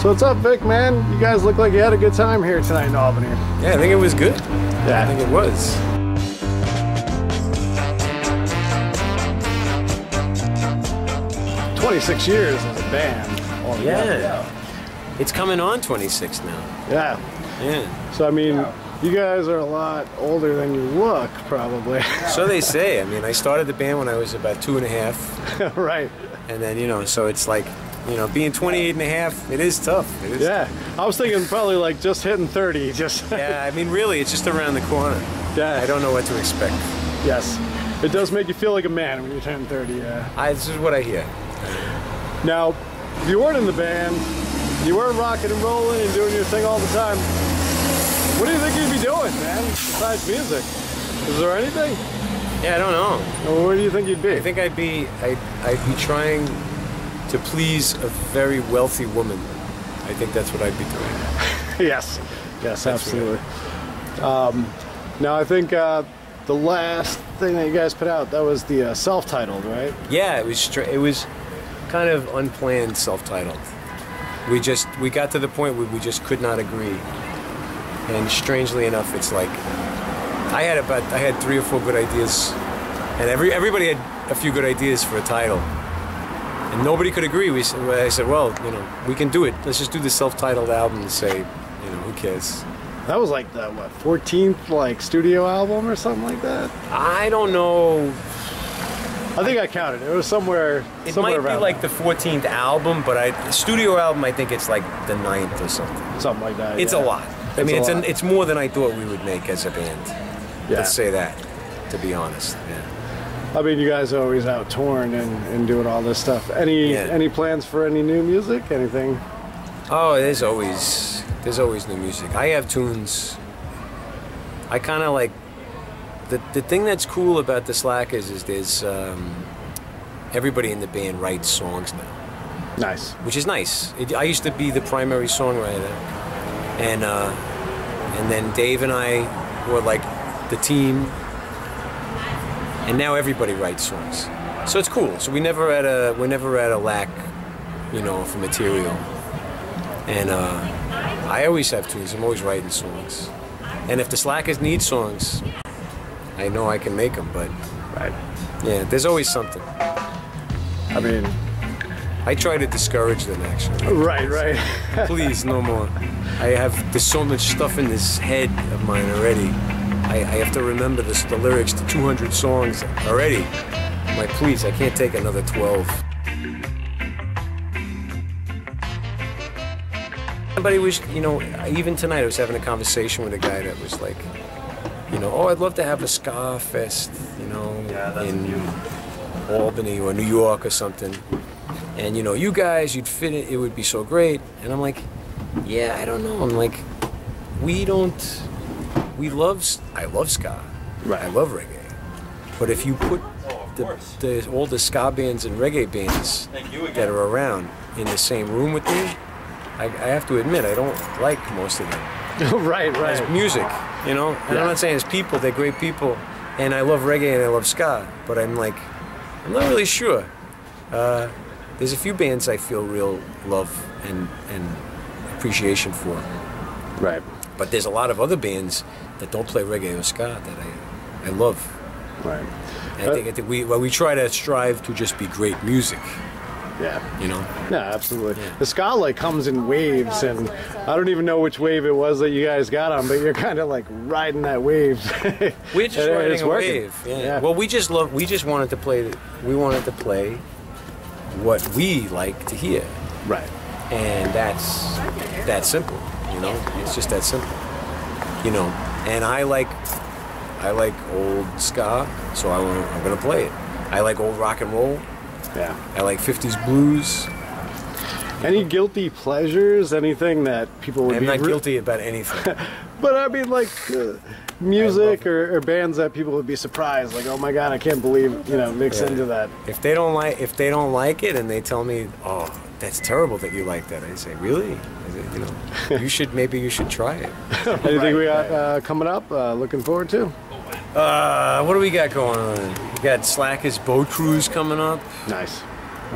So what's up, Vic, man? You guys look like you had a good time here tonight in Albany. Yeah, I think it was good. Yeah. I think it was. 26 years as a band. Yeah. It's coming on 26 now. Yeah. Yeah. So, I mean, you guys are a lot older than you look, probably. So they say. I mean, I started the band when I was about 2.5. Right. And then, you know, so it's like, you know, being 28.5, it is tough. It is Yeah. I was thinking probably like just hitting 30. Just. Yeah, I mean, really, it's just around the corner. Yeah. I don't know what to expect. Yes. It does make you feel like a man when you turn 30, yeah. This is what I hear. Now, if you weren't in the band, you weren't rocking and rolling and doing your thing all the time, what do you think you'd be doing, man, besides music? Is there anything? Yeah, I don't know. Well, where do you think you'd be? I think I'd be trying to please a very wealthy woman. I think that's what I'd be doing. Yes, yes, absolutely. Now, I think the last thing that you guys put out, that was the self-titled, right? Yeah, it was kind of unplanned, self-titled. We got to the point where we just could not agree, and strangely enough, it's like I had 3 or 4 good ideas, and everybody had a few good ideas for a title, and nobody could agree. I said, well, you know, we can do it. Let's just do the self-titled album and say, you know, who cares? That was like the, what, 14th like studio album or something like that? I don't know. I think I counted. It was somewhere It somewhere might be around like the 14th album, but the studio album, I think it's like the 9th or something. something like that. It's yeah. a lot. I mean, it's more than I thought we would make as a band. Yeah. Let's say that, to be honest. Yeah. I mean, you guys are always out touring and doing all this stuff. Any plans for any new music? Anything? Oh, there's always new music. I have tunes. I kind of like the thing that's cool about the Slackers is there's everybody in the band writes songs now. Nice. Which is nice. I used to be the primary songwriter, and then Dave and I were like the team, and now everybody writes songs. So it's cool. So we're never at a lack, you know, for material. And I always have tunes. I'm always writing songs. And if the Slackers need songs, I know I can make them. But right. Yeah, there's always something. I mean, I try to discourage them, actually. Right. Please, no more. There's so much stuff in this head of mine already. I have to remember the lyrics to 200 songs already. I'm like, please, I can't take another 12. But it was, you know, even tonight I was having a conversation with a guy that was like, you know, oh, I'd love to have a ska fest, you know, in Albany or New York or something. And, you know, you guys, you'd fit it would be so great. And I'm like, yeah, I don't know. I'm like, I love ska. Right. I love reggae. But if you put all the ska bands and reggae bands that are around in the same room with me, I have to admit, I don't like most of them. Right. As music, you know? And I'm not saying as people, they're great people. And I love reggae and I love ska. But I'm like, I'm not really sure. There's a few bands I feel real love and appreciation for. Right. But there's a lot of other bands that don't play reggae or ska that I love. Right. And I think we try to strive to just be great music. Yeah. You know? Yeah, absolutely. Yeah. The ska like comes in waves, and I don't even know which wave it was that you guys got on, but you're kind of like riding that wave. We're just riding a working. wave. Yeah. Well, we just wanted to play. We wanted to play what we like to hear. Right. And that's that simple. You know, it's just that simple. You know, and I like old ska, so I'm gonna play it. I like old rock and roll. Yeah. I like 50s blues. Any guilty pleasures? Anything that people would I'm be... not guilty about anything. But I mean, like, music or bands that people would be surprised, like, oh my God, I can't believe, you know, mix into that. If they don't like it and they tell me, oh, that's terrible that you like that, I say, really? I say, you know, maybe you should try it. Anything we got coming up? Looking forward to? What do we got going on? We got Slackers Boat Cruise coming up. Nice.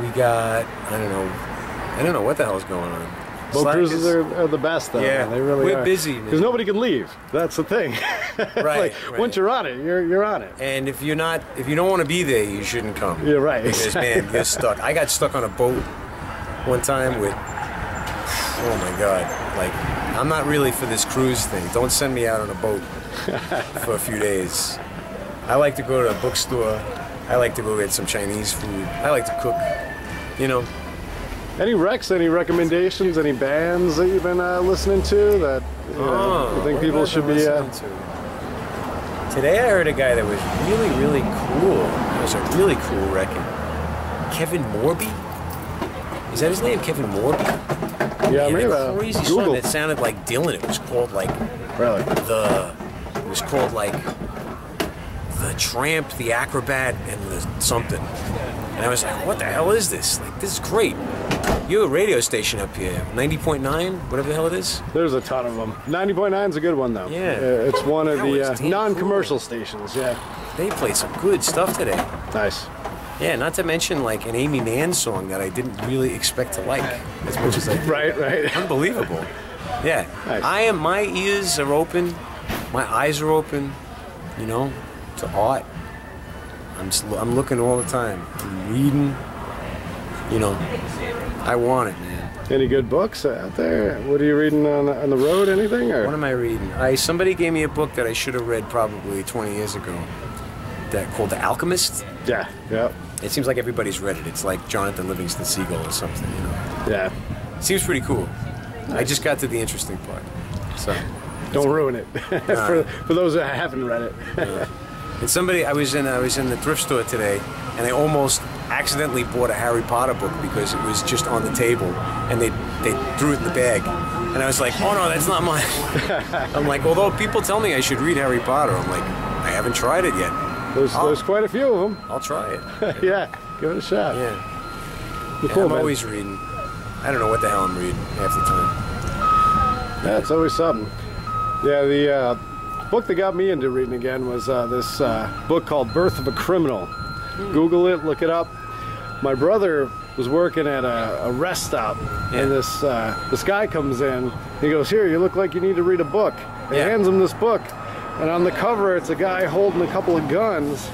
We got, I don't know what the hell's going on. Boat cruises are the best, though. Yeah, man. They really we're are. busy, man. Because nobody can leave. That's the thing. Right, like, once you're on it, you're on it. And if you don't want to be there, you shouldn't come. You're right. Because man, you're stuck. I got stuck on a boat one time with. Oh my God! Like, I'm not really for this cruise thing. Don't send me out on a boat for a few days. I like to go to a bookstore. I like to go get some Chinese food. I like to cook. You know. Any recs, any recommendations, any bands that you've been listening to that you think people should be... Today I heard a guy that was really, really cool. It was a really cool record. Kevin Morby? Is that his name, Kevin Morby? Yeah, and maybe a crazy song that sounded like Dylan. It was called like... Really? It was called like... The Tramp, the Acrobat, and the something. And I was like, what the hell is this? Like, this is great. You have a radio station up here, 90.9, whatever the hell it is. There's a ton of them. 90.9 is a good one, though. Yeah. It's one of the non-commercial cool. stations, yeah. They played some good stuff today. Nice. Yeah, not to mention like an Amy Mann song that I didn't really expect to like as much as I did. Right. Unbelievable. Yeah. Nice. My ears are open, my eyes are open, you know, to art. I'm looking all the time. I'm reading, you know. I want it, man. Any good books out there? What are you reading on the road? Anything? Or? What am I reading? Somebody gave me a book that I should have read probably 20 years ago. That called The Alchemist. Yeah. It seems like everybody's read it. It's like Jonathan Livingston Seagull or something, you know. Yeah. Seems pretty cool. Nice. I just got to the interesting part. So don't ruin it for those that haven't read it. And I was in the thrift store today, and I almost accidentally bought a Harry Potter book because it was just on the table, and they threw it in the bag, and I was like, oh no, that's not mine. I'm like, although people tell me I should read Harry Potter, I'm like, I haven't tried it yet. There's quite a few of them. I'll try it. Yeah, give it a shot. Yeah. Cool, I'm always reading. I don't know what the hell I'm reading half the time. Yeah, it's always something. Yeah, the book that got me into reading again was this book called Birth of a Criminal. Google it, look it up. My brother was working at a rest stop, and this guy comes in. He goes, "Here, you look like you need to read a book." And he hands him this book, and on the cover it's a guy holding a couple of guns.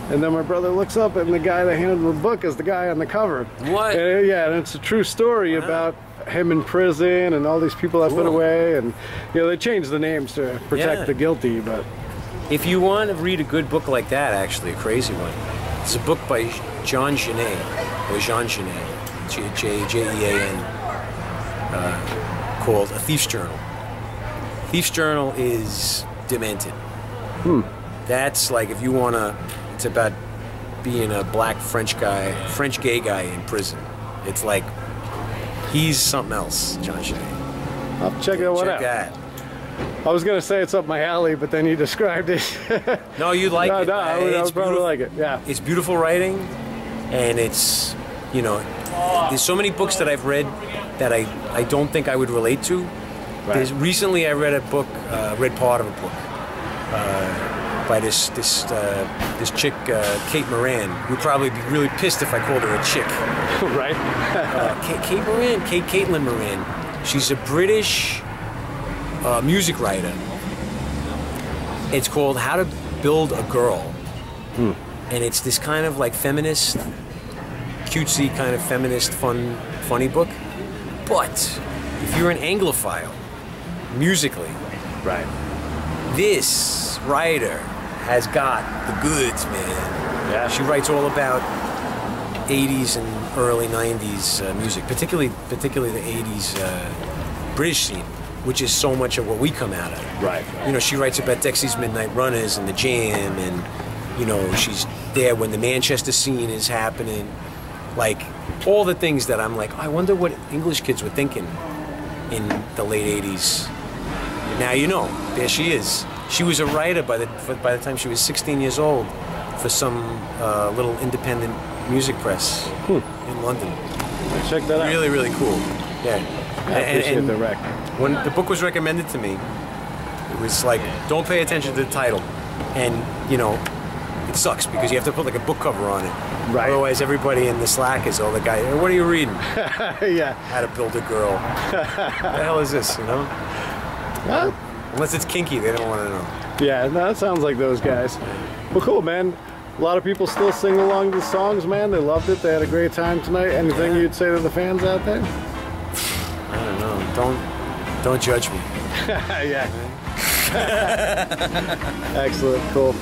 And then my brother looks up, and the guy that handed him the book is the guy on the cover. What? And, and it's a true story about him in prison and all these people that put away, and they changed the names to protect the guilty. But if you want to read a good book like that, actually a crazy one, there's a book by Jean Genet, Jean, called A Thief's Journal. Thief's Journal is demented. That's like, if you want to, it's about being a black French gay guy in prison. It's like, he's something else, Jean Genet. I'll check that one out. Check that. I was going to say it's up my alley, but then you described it. No, you like it. No, I would probably like it, yeah. It's beautiful writing, and it's, there's so many books that I've read that I don't think I would relate to. Right. Recently I read read part of a book by this chick, Kate Moran. You'd probably be really pissed if I called her a chick. Right. Caitlin Moran. She's a British music writer. It's called How to Build a Girl. And it's this kind of like feminist, cutesy kind of feminist, funny book. But if you're an Anglophile, musically, right, this writer has got the goods, man. Yeah. She writes all about 80s and early 90s music, particularly the 80s British scene, which is so much of what we come out of. Right. She writes about Dexy's Midnight Runners and the Jam, and she's there when the Manchester scene is happening, like all the things that I'm like, I wonder what English kids were thinking in the late 80s. Now there she is. She was a writer by the time she was 16 years old for some little independent music press in London. Check that out. Really, really cool. Yeah. I appreciate the rec. When the book was recommended to me, it was like, don't pay attention to the title. And, it sucks because you have to put like a book cover on it. Right. Otherwise, everybody in the Slack is all the guy. What are you reading? Yeah. How to Build a Girl. What the hell is this? You know? Well, Unless it's kinky, they don't want to know. yeah, no, that sounds like those guys. Well, cool, man. A lot of people still sing along to the songs, man. They loved it. They had a great time tonight. Anything you'd say to the fans out there? I don't know. Don't judge me. Yeah. Excellent. Cool.